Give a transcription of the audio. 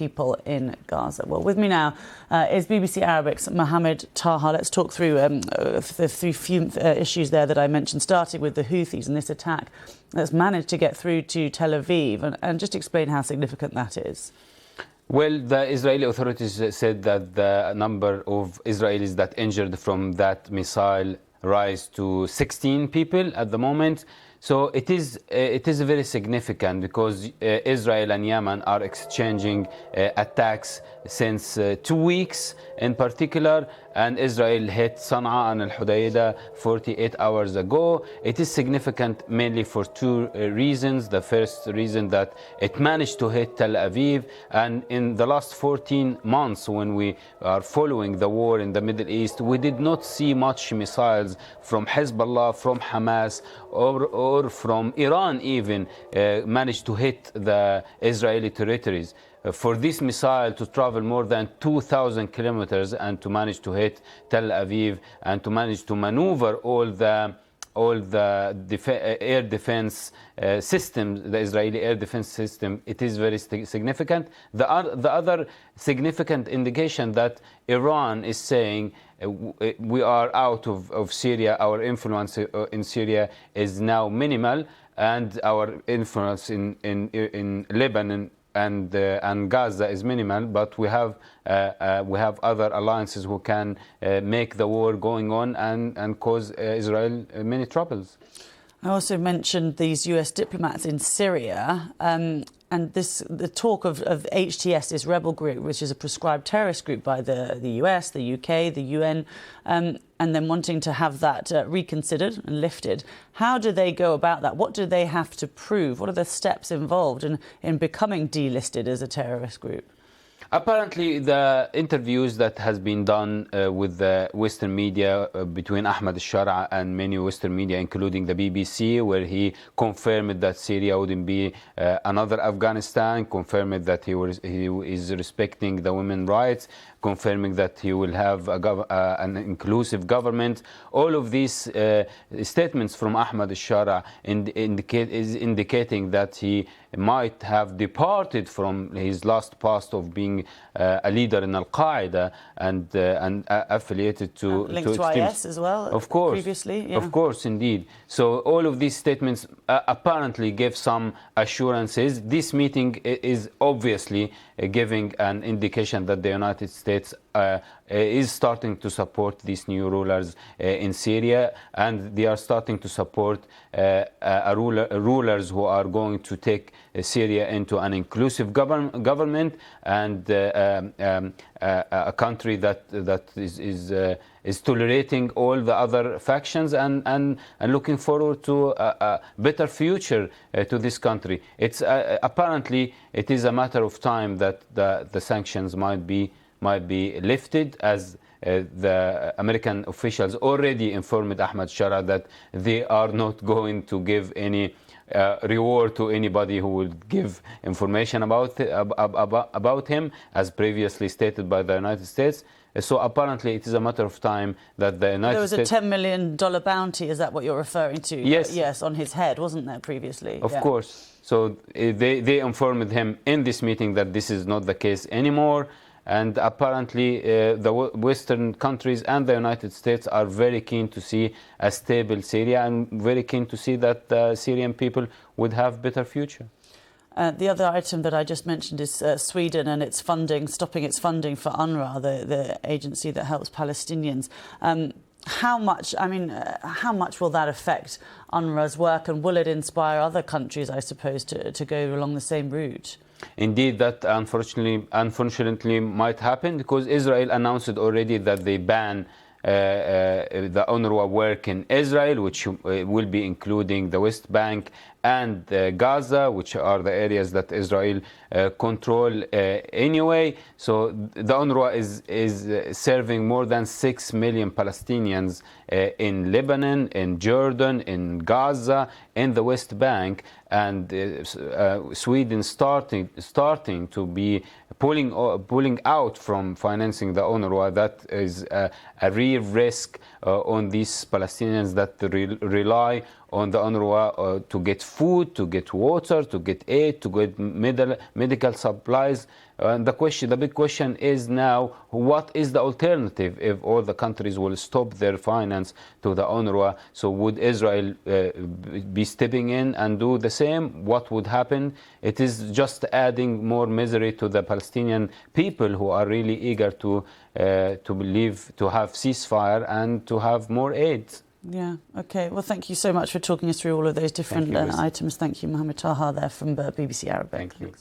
people in Gaza. Well, with me now is BBC Arabic's Mohamed Taha. Let's talk through the few issues there that I mentioned, starting with the Houthis and this attack that's managed to get through to Tel Aviv, and just explain how significant that is. Well, the Israeli authorities said that the number of Israelis that injured from that missile rise to 16 people at the moment. So it is very significant because Israel and Yemen are exchanging attacks since 2 weeks in particular, and Israel hit Sana'a and Al-Hudaydah 48 hours ago. It is significant mainly for two reasons. The first reason that it managed to hit Tel Aviv, and in the last 14 months when we are following the war in the Middle East, we did not see much missiles from Hezbollah, from Hamas, or from Iran even managed to hit the Israeli territories. For this missile to travel more than 2,000 kilometers and to manage to hit Tel Aviv and to manage to maneuver all the air defense systems, the Israeli air defense system, it is very significant. The other significant indication that Iran is saying we are out of Syria, our influence in Syria is now minimal, and our influence in Lebanon and Gaza is minimal, but we have other alliances who can make the war going on and cause Israel many troubles. I also mentioned these US diplomats in Syria, and the talk of HTS, this rebel group, which is a proscribed terrorist group by the US, the UK, the UN, and then wanting to have that reconsidered and lifted. How do they go about that? What do they have to prove? What are the steps involved in becoming delisted as a terrorist group? Apparently, the interviews that has been done with the Western media between Ahmed al-Shar'a and many Western media, including the BBC, where he confirmed that Syria wouldn't be another Afghanistan, confirmed that he is respecting the women's rights, confirming that he will have an inclusive government. All of these statements from Ahmed al-Shar'a is indicating that he might have departed from his last past of being a leader in Al-Qaeda and affiliated to linked to IS as well. Of course, previously, yeah. Of course, indeed. So all of these statements apparently give some assurances. This meeting is obviously giving an indication that the United States is starting to support these new rulers in Syria, and they are starting to support rulers who are going to take Syria into an inclusive government and a country that is tolerating all the other factions and looking forward to a better future to this country. It's apparently it is a matter of time that the sanctions might be lifted, as the American officials already informed Ahmed Shara that they are not going to give any reward to anybody who would give information about him, as previously stated by the United States. So apparently it is a matter of time that the United States... There was a $10 million bounty, is that what you're referring to? Yes. Yes, on his head, wasn't there, previously? Of course. So they informed him in this meeting that this is not the case anymore. And apparently the Western countries and the United States are very keen to see a stable Syria and very keen to see that the Syrian people would have better future. The other item that I just mentioned is Sweden and its funding, stopping its funding for UNRWA, the agency that helps Palestinians. How much will that affect UNRWA's work, and will it inspire other countries, I suppose, to go along the same route? Indeed, that unfortunately might happen, because Israel announced already that they ban the UNRWA work in Israel, which will be including the West Bank and Gaza, which are the areas that Israel control anyway. So the UNRWA is serving more than 6 million Palestinians in Lebanon, in Jordan, in Gaza, in the West Bank, and Sweden starting to be pulling out from financing the UNRWA. That is a real risk on these Palestinians that rely on the UNRWA to get food, to get water, to get aid, to get medical supplies And the big question is now, what is the alternative if all the countries will stop their finance to the UNRWA? So would Israel be stepping in and do the same? What would happen? It is just adding more misery to the Palestinian people, who are really eager to believe, to have ceasefire and to have more aid. Yeah, okay. Well, thank you so much for talking us through all of those different items. Thank you, Mohamed Taha there from BBC Arabic. Thank you.